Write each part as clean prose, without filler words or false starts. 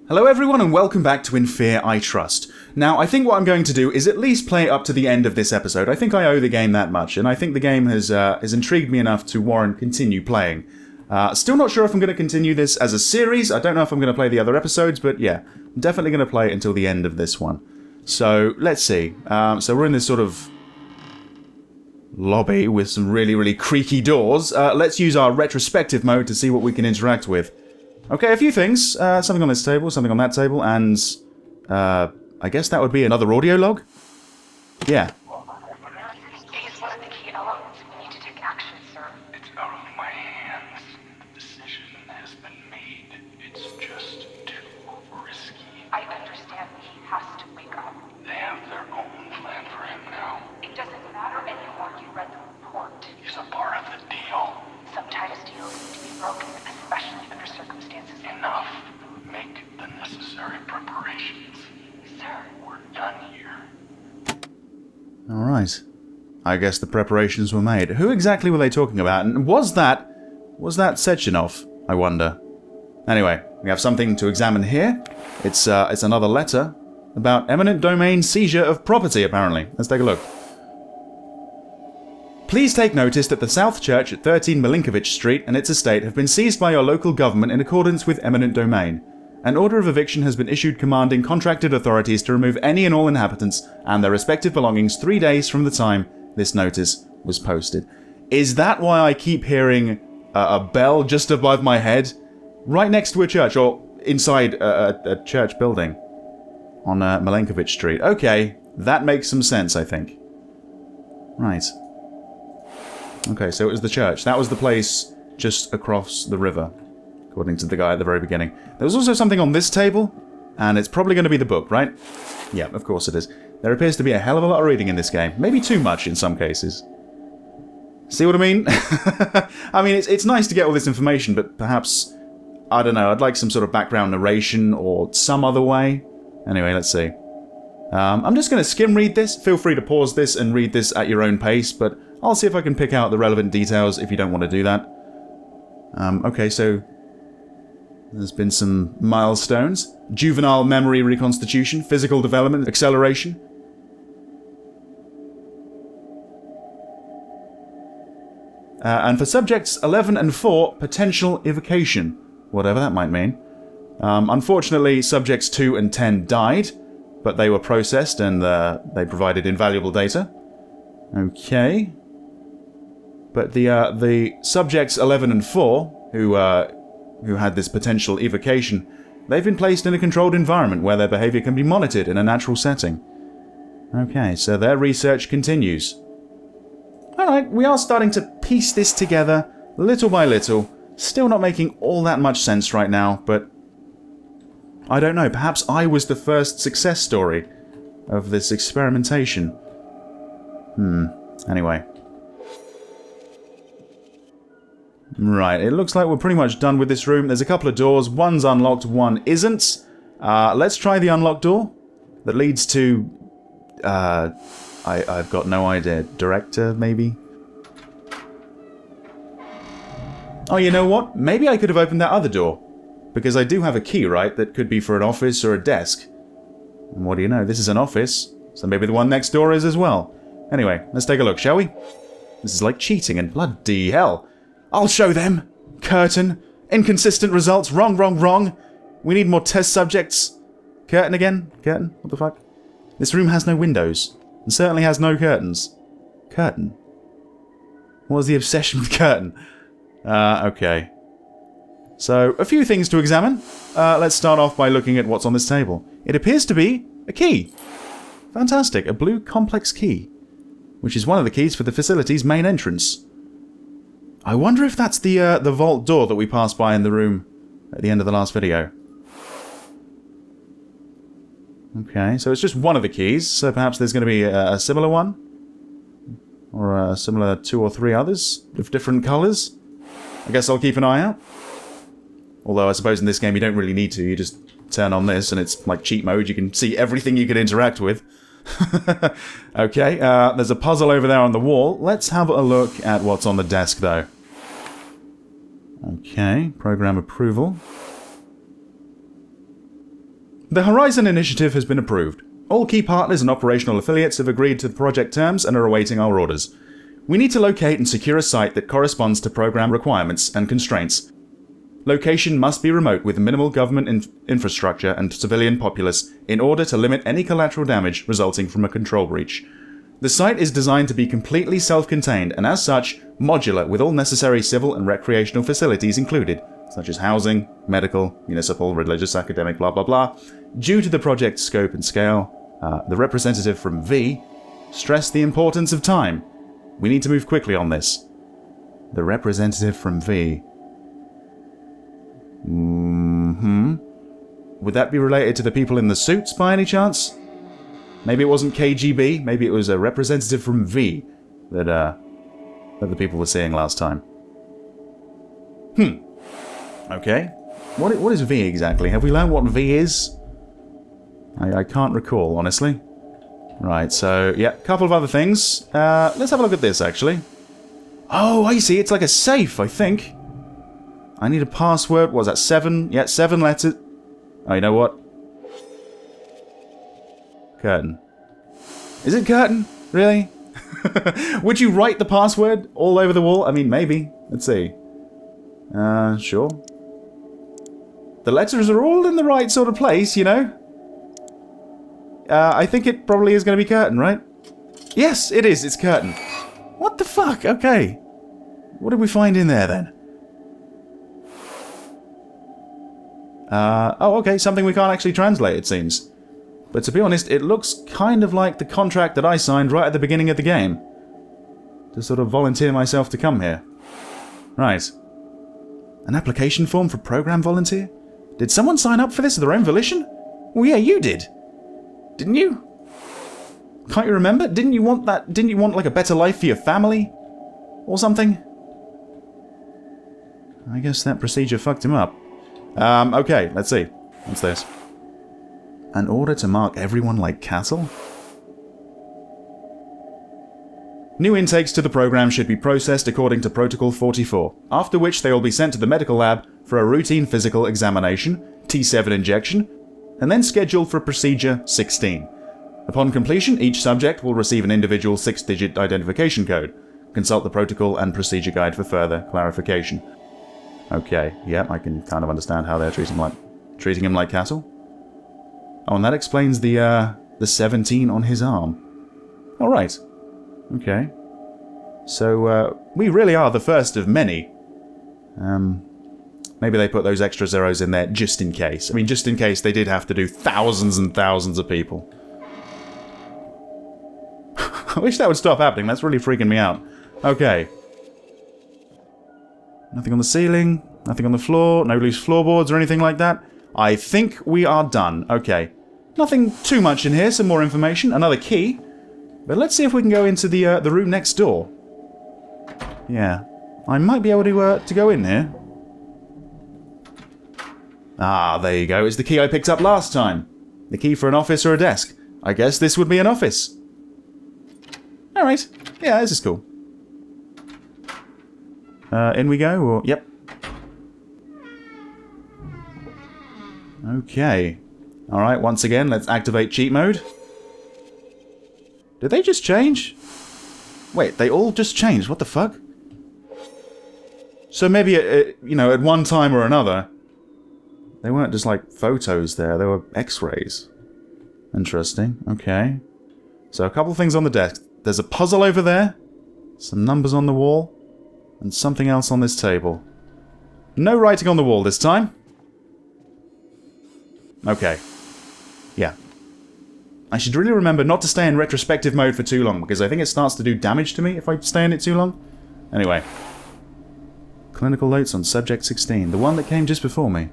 Hello everyone and welcome back to In Fear I Trust. Now, I think what I'm going to do is at least play up to the end of this episode. I think I owe the game that much, and I think the game has intrigued me enough to warrant continue playing. Still not sure if I'm going to continue this as a series. I don't know if I'm going to play the other episodes, but yeah, I'm definitely going to play it until the end of this one. So, let's see. So we're in this sort of lobby with some really, really creaky doors. Let's use our retrospective mode to see what we can interact with. Okay, a few things. Something on this table, something on that table, and I guess that would be another audio log? Yeah. He is one of the key elements. We need to take action, sir. It's out of my hands. The decision has been made. It's just too risky. I understand he has to wake up. They have their own plan for him now. It doesn't matter anymore. You read the report. He's a part of the deal. Sometimes deals need to be broken, especially under circumstances. Enough. Make the necessary preparations. Sir. We're done here. Alright. I guess the preparations were made. Who exactly were they talking about? And was that Sechenov, I wonder? Anyway, we have something to examine here. It's another letter about eminent domain seizure of property, apparently. Let's take a look. Please take notice that the South Church at 13 Milinkovich Street and its estate have been seized by your local government in accordance with eminent domain. An order of eviction has been issued commanding contracted authorities to remove any and all inhabitants and their respective belongings 3 days from the time this notice was posted. Is that why I keep hearing a bell just above my head? Right next to a church, or inside a church building on Milinkovich Street. Okay, that makes some sense, I think. Right. Okay, so it was the church. That was the place just across the river, according to the guy at the very beginning. There was also something on this table, and it's probably going to be the book, right? Yeah, of course it is. There appears to be a hell of a lot of reading in this game. Maybe too much in some cases. See what I mean? I mean, it's nice to get all this information, but perhaps, I don't know, I'd like some sort of background narration or some other way. Anyway, let's see. I'm just going to skim read this. Feel free to pause this and read this at your own pace, but I'll see if I can pick out the relevant details if you don't want to do that. Okay, so there's been some milestones. Juvenile memory reconstitution, physical development, acceleration. And for subjects 11 and 4, potential evocation. Whatever that might mean. Unfortunately, subjects 2 and 10 died, but they were processed and they provided invaluable data. Okay. But the subjects 11 and 4, who had this potential evocation, they've been placed in a controlled environment where their behavior can be monitored in a natural setting. Okay, so their research continues. Alright, we are starting to piece this together, little by little. Still not making all that much sense right now, but I don't know, perhaps I was the first success story of this experimentation. Anyway. Right, it looks like we're pretty much done with this room. There's a couple of doors. One's unlocked, one isn't. Let's try the unlocked door that leads to... I've got no idea. Director, maybe? Oh, you know what? Maybe I could have opened that other door. Because I do have a key, right? That could be for an office or a desk. And what do you know? This is an office. So maybe the one next door is as well. Anyway, let's take a look, shall we? This is like cheating and bloody hell. I'll show them! Curtain. Inconsistent results. Wrong, wrong, wrong. We need more test subjects. Curtain again? Curtain? What the fuck? This room has no windows. And certainly has no curtains. Curtain? What was the obsession with curtain? Okay. So, a few things to examine. Let's start off by looking at what's on this table. It appears to be a key. Fantastic. A blue complex key. Which is one of the keys for the facility's main entrance. I wonder if that's the vault door that we passed by in the room at the end of the last video. Okay, so it's just one of the keys, so perhaps there's going to be a similar one? Or a similar 2 or 3 others of different colours? I guess I'll keep an eye out. Although I suppose in this game you don't really need to, you just turn on this and it's like cheat mode, you can see everything you can interact with. Okay, there's a puzzle over there on the wall. Let's have a look at what's on the desk, though. Okay, program approval. The Horizon Initiative has been approved. All key partners and operational affiliates have agreed to the project terms and are awaiting our orders. We need to locate and secure a site that corresponds to program requirements and constraints. Location must be remote with minimal government infrastructure and civilian populace in order to limit any collateral damage resulting from a control breach. The site is designed to be completely self-contained and as such, modular with all necessary civil and recreational facilities included, such as housing, medical, municipal, religious, academic, blah blah blah. Due to the project's scope and scale, the representative from V stressed the importance of time. We need to move quickly on this. The representative from V. Would that be related to the people in the suits by any chance? Maybe it wasn't KGB, maybe it was a representative from V that the people were seeing last time. Okay. What is V exactly? Have we learned what V is? I can't recall, honestly. Right, so, yeah, a couple of other things. Let's have a look at this, actually. Oh, I see, it's like a safe, I think. I need a password. What was that, 7? Yeah, 7 letters. Oh, you know what? Curtain. Is it curtain? Really? Would you write the password all over the wall? I mean, maybe. Let's see. Sure. The letters are all in the right sort of place, you know? I think it probably is going to be curtain, right? Yes, it is. It's curtain. What the fuck? Okay. What did we find in there, then? Oh, okay. Something we can't actually translate, it seems. But to be honest, it looks kind of like the contract that I signed right at the beginning of the game. To sort of volunteer myself to come here. Right. An application form for program volunteer? Did someone sign up for this of their own volition? Well, yeah, you did. Didn't you? Can't you remember? Didn't you want that? Didn't you want, like, a better life for your family? Or something? I guess that procedure fucked him up. Okay, let's see. What's this? An order to mark everyone like cattle? New intakes to the program should be processed according to Protocol 44, after which they will be sent to the medical lab for a routine physical examination, T7 injection, and then scheduled for Procedure 16. Upon completion, each subject will receive an individual 6-digit identification code. Consult the protocol and procedure guide for further clarification. Okay, yeah, I can kind of understand how they're treating him like cattle. Oh, and that explains the 17 on his arm. Alright. Okay. So, we really are the first of many. Maybe they put those extra zeros in there just in case. I mean, just in case they did have to do thousands and thousands of people. I wish that would stop happening. That's really freaking me out. Okay. Nothing on the ceiling. Nothing on the floor. No loose floorboards or anything like that. I think we are done. Okay. Nothing too much in here. Some more information. Another key. But let's see if we can go into the room next door. Yeah. I might be able to go in here. Ah, there you go. It's the key I picked up last time. The key for an office or a desk. I guess this would be an office. Alright. Yeah, this is cool. In we go, or... Yep. Okay. Alright, once again, let's activate cheat mode. Did they just change? Wait, they all just changed. What the fuck? So maybe, you know, at one time or another, they weren't just like photos there, they were x-rays. Interesting, okay. So a couple things on the desk. There's a puzzle over there, some numbers on the wall, and something else on this table. No writing on the wall this time. Okay. Yeah. I should really remember not to stay in retrospective mode for too long, because I think it starts to do damage to me if I stay in it too long. Anyway. Clinical notes on Subject 16, the one that came just before me.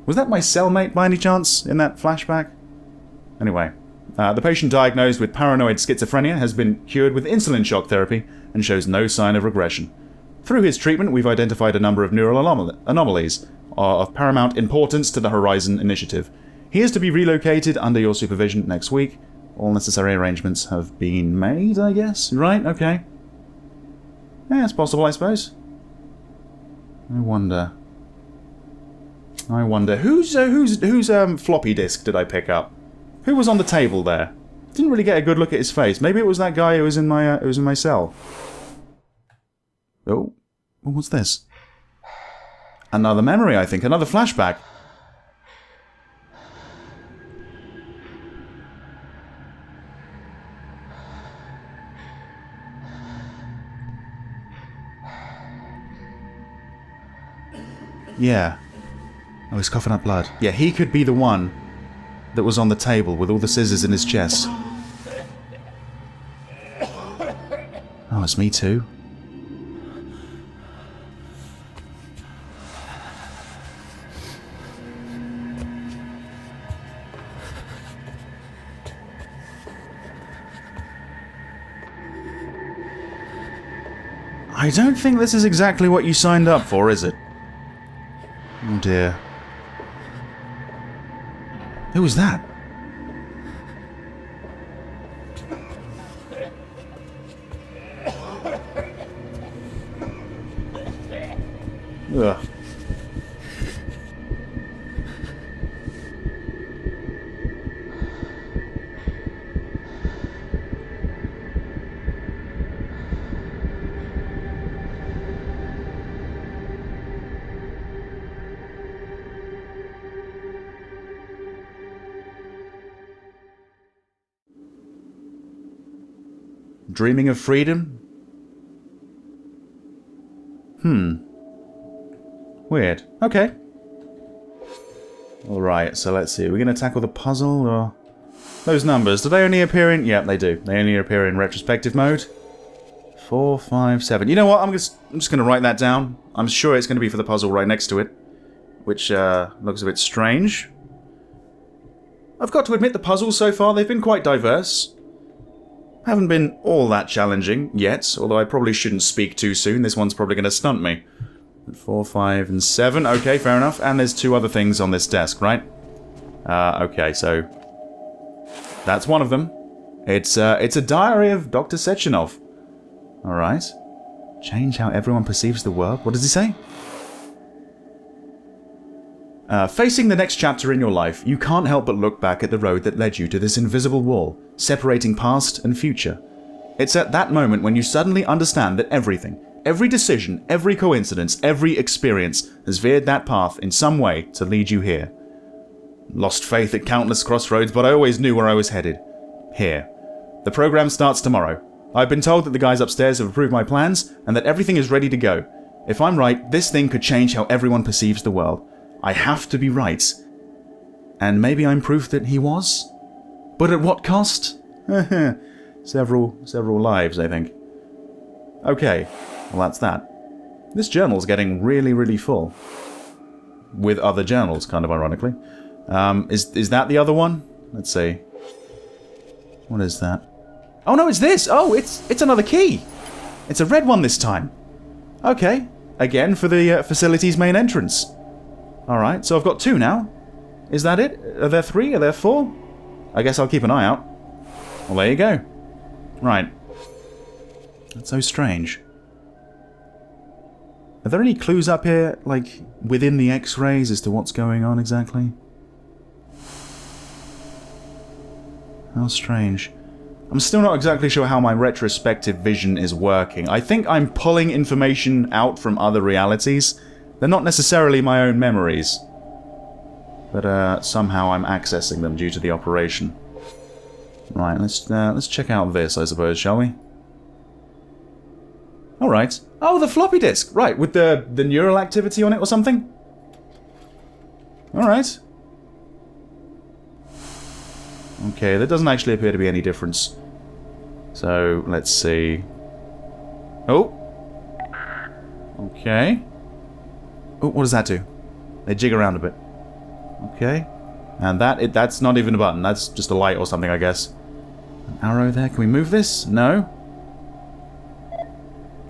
Was that my cellmate by any chance in that flashback? Anyway. The patient diagnosed with paranoid schizophrenia has been cured with insulin shock therapy and shows no sign of regression. Through his treatment, we've identified a number of neural anomalies of paramount importance to the Horizon Initiative. He is to be relocated under your supervision next week. All necessary arrangements have been made, I guess? Right, okay. Yeah, it's possible, I suppose. I wonder. I wonder, whose floppy disk did I pick up? Who was on the table there? Didn't really get a good look at his face. Maybe it was that guy who was in my cell. Oh, what's this? Another memory, I think. Another flashback. Yeah. Oh, he's coughing up blood. Yeah, he could be the one that was on the table with all the scissors in his chest. Oh, it's me too. I don't think this is exactly what you signed up for, is it? Oh dear. Who was that? Ugh. Dreaming of freedom? Weird. Okay. Alright, so let's see. Are we going to tackle the puzzle, or... Those numbers, do they only appear in... Yep, they do. They only appear in retrospective mode. 4, 5, 7. You know what? I'm just going to write that down. I'm sure it's going to be for the puzzle right next to it. Which, looks a bit strange. I've got to admit, the puzzles so far, they've been quite diverse. Haven't been all that challenging yet, although I probably shouldn't speak too soon. This one's probably going to stunt me. 4, 5, and 7. Okay, fair enough. And there's 2 other things on this desk, right? Okay, so... That's one of them. It's a diary of Dr. Sechenov. Alright. Change how everyone perceives the world. What does he say? Facing the next chapter in your life, you can't help but look back at the road that led you to this invisible wall, separating past and future. It's at that moment when you suddenly understand that everything, every decision, every coincidence, every experience has veered that path in some way to lead you here. Lost faith at countless crossroads, but I always knew where I was headed. Here. The program starts tomorrow. I've been told that the guys upstairs have approved my plans, and that everything is ready to go. If I'm right, this thing could change how everyone perceives the world. I have to be right. And maybe I'm proof that he was? But at what cost? Several lives, I think. Okay, well that's that. This journal's getting really, really full. With other journals, kind of ironically. Is that the other one? Let's see. What is that? Oh no, it's this! Oh, it's another key! It's a red one this time. Okay, again for the facility's main entrance. Alright, so I've got 2 now. Is that it? Are there 3? Are there 4? I guess I'll keep an eye out. Well, there you go. Right. That's so strange. Are there any clues up here, like, within the X-rays as to what's going on exactly? How strange. I'm still not exactly sure how my retrospective vision is working. I think I'm pulling information out from other realities. They're not necessarily my own memories. But somehow I'm accessing them due to the operation. Right, let's check out this, I suppose, shall we? Alright. Oh, the floppy disk! Right, with the neural activity on it or something? Alright. Okay, there doesn't actually appear to be any difference. So, let's see. Oh! Okay. Oh, what does that do? They jig around a bit. Okay. And that's not even a button, that's just a light or something, I guess. An arrow there, can we move this? No?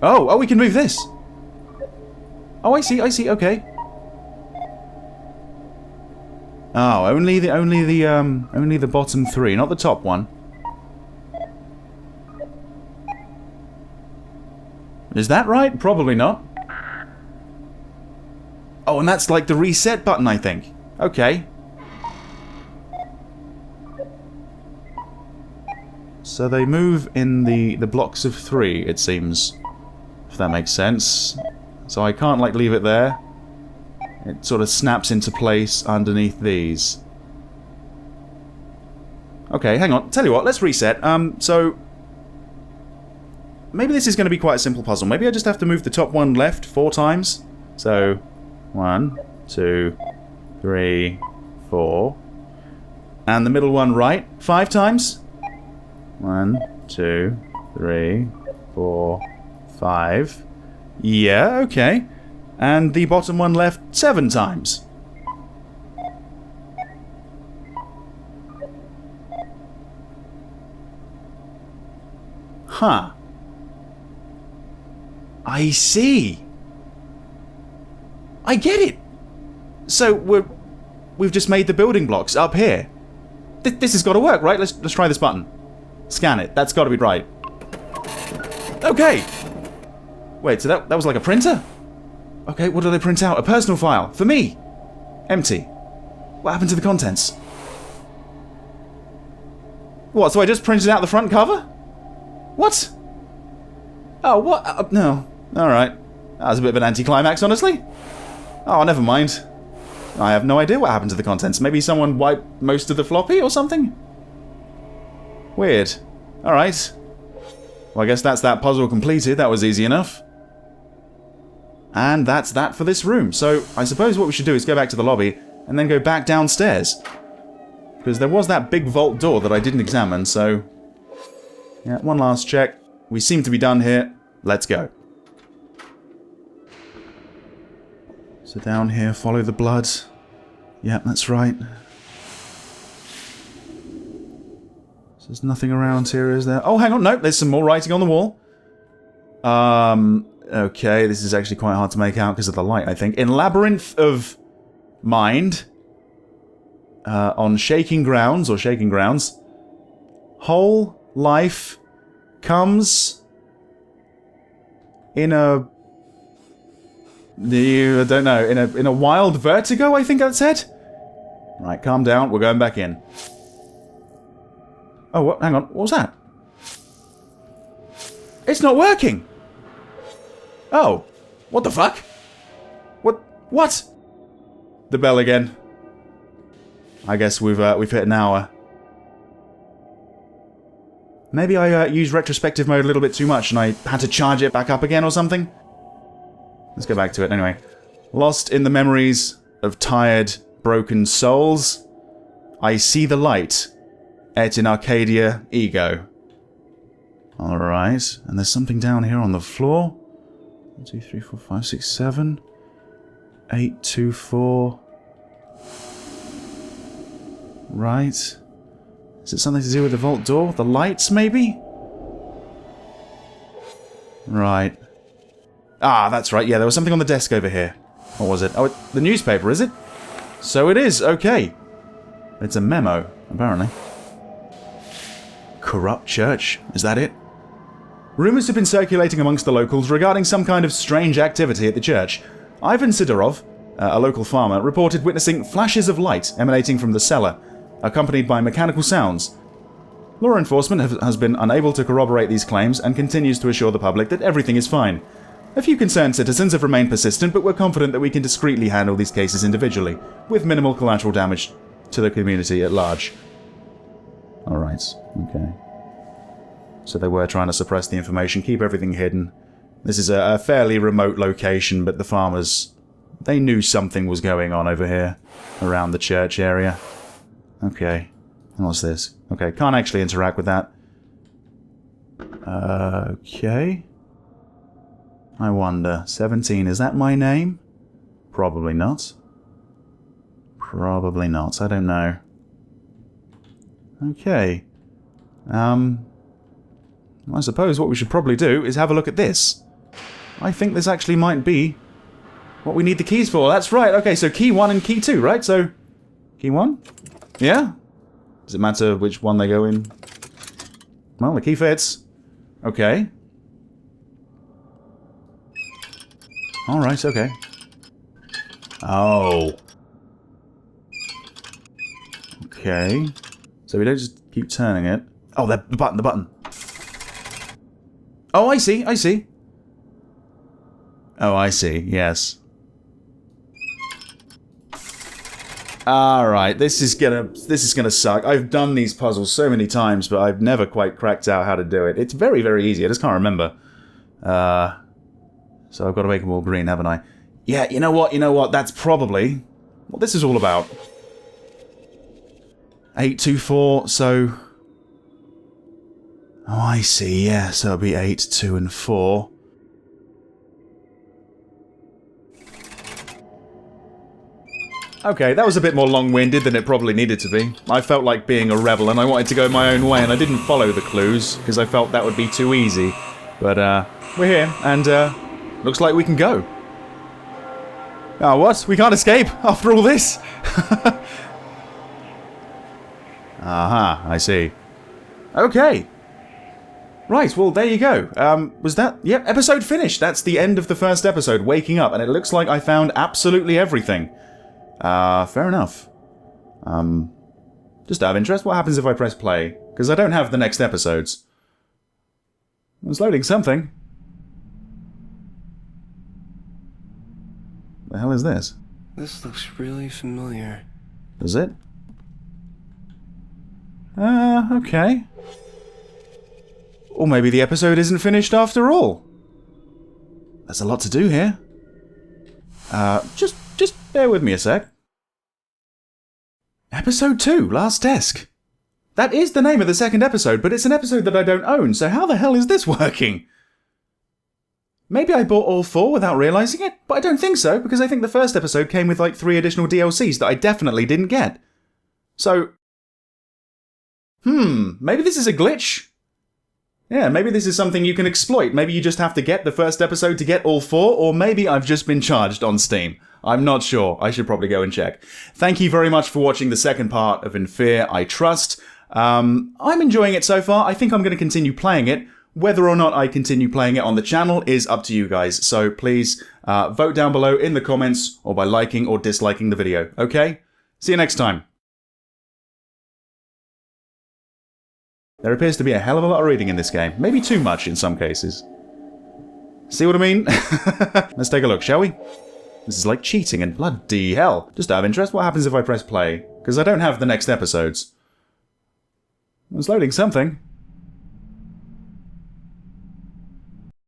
Oh, we can move this! Oh, I see, okay. Oh, only the bottom 3, not the top one. Is that right? Probably not. Oh, and that's like the reset button, I think. Okay. So they move in the blocks of 3, it seems. If that makes sense. So I can't, like, leave it there. It sort of snaps into place underneath these. Okay, hang on. Tell you what, let's reset. So... maybe this is going to be quite a simple puzzle. Maybe I just have to move the top one left 4 times. So, 1, 2, 3, 4. And the middle one right 5 times. 1, 2, 3, 4, 5. Yeah, okay. And the bottom one left 7 times. Huh. I see. I get it. So we've just made the building blocks up here. This has got to work, right? Let's try this button. Scan it. That's got to be right. Okay. Wait, so that was like a printer? Okay, what do they print out? A personal file for me. Empty. What happened to the contents? What? So I just printed out the front cover? What? Oh, what? No. Alright. That was a bit of an anticlimax, honestly. Oh, never mind. I have no idea what happened to the contents. Maybe someone wiped most of the floppy or something? Weird. Alright. Well, I guess that's that puzzle completed. That was easy enough. And that's that for this room. So, I suppose what we should do is go back to the lobby and then go back downstairs. Because there was that big vault door that I didn't examine, so... yeah, one last check. We seem to be done here. Let's go. So down here, follow the blood. Yep, that's right. So there's nothing around here, is there? Oh, hang on, nope, there's some more writing on the wall. Okay, this is actually quite hard to make out because of the light, I think. In Labyrinth of Mind, on shaking grounds, whole life comes in a... I don't know, in a wild vertigo, I think that said? Right, calm down, we're going back in. Oh, what? Hang on, what was that? It's not working! Oh, what the fuck? What? The bell again. I guess we've hit an hour. Maybe I used retrospective mode a little bit too much and I had to charge it back up again or something? Let's go back to it anyway. Lost in the memories of tired, broken souls, I see the light, et in Arcadia ego. Alright, and there's something down here on the floor. 1, 2, 3, 4, 5, 6, 7. 8, 2, 4. Right. Is it something to do with the vault door? The lights, maybe? Right. Ah, that's right. Yeah, there was something on the desk over here. What was it? Oh, the newspaper, is it? So it is. Okay. It's a memo, apparently. Corrupt church? Is that it? Rumours have been circulating amongst the locals regarding some kind of strange activity at the church. Ivan Sidorov, a local farmer, reported witnessing flashes of light emanating from the cellar, accompanied by mechanical sounds. Law enforcement has been unable to corroborate these claims and continues to assure the public that everything is fine. A few concerned citizens have remained persistent, but we're confident that we can discreetly handle these cases individually, with minimal collateral damage to the community at large. Alright, okay. So they were trying to suppress the information, keep everything hidden. This is a fairly remote location, but the farmers, they knew something was going on over here, around the church area. Okay, what's this? Okay, can't actually interact with that. Okay. I wonder, 17, is that my name? Probably not. Probably not, I don't know. Okay. I suppose what we should probably do is have a look at this. I think this actually might be what we need the keys for. That's right, okay, so key 1 and key 2, right? So, key 1? Yeah? Does it matter which one they go in? Well, the key fits. Okay. Alright, okay. Oh. Okay. So we don't just keep turning it. Oh, the button. Oh, I see. Oh, I see. Yes. Alright, this is gonna suck. I've done these puzzles so many times, but I've never quite cracked out how to do it. It's very, very easy. I just can't remember. So I've got to make them all green, haven't I? Yeah, you know what? That's probably what this is all about. 8, 2, 4, so... Oh, I see, yeah, so it'll be 8, 2, and 4. Okay, that was a bit more long-winded than it probably needed to be. I felt like being a rebel and I wanted to go my own way and I didn't follow the clues because I felt that would be too easy. But, we're here and, looks like we can go. Oh, what? We can't escape after all this? Aha, I see. Okay. Right, well, there you go. Was that... Yep, episode finished. That's the end of the first episode, waking up, and it looks like I found absolutely everything. Fair enough. Just out of interest, what happens if I press play? Because I don't have the next episodes. I was loading something. The hell is this? This looks really familiar. Does it? Okay. Or maybe the episode isn't finished after all. There's a lot to do here. Just bear with me a sec. Episode 2, Last Desk. That is the name of the second episode, but it's an episode that I don't own, so how the hell is this working? Maybe I bought all 4 without realising it, but I don't think so, because I think the first episode came with like 3 additional DLCs that I definitely didn't get. So... maybe this is a glitch? Yeah, maybe this is something you can exploit. Maybe you just have to get the first episode to get all 4, or maybe I've just been charged on Steam. I'm not sure. I should probably go and check. Thank you very much for watching the second part of In Fear, I Trust. I'm enjoying it so far. I think I'm going to continue playing it. Whether or not I continue playing it on the channel is up to you guys. So please vote down below in the comments or by liking or disliking the video. Okay? See you next time. There appears to be a hell of a lot of reading in this game. Maybe too much in some cases. See what I mean? Let's take a look, shall we? This is like cheating and bloody hell. Just out of interest, what happens if I press play? Because I don't have the next episodes. I was loading something.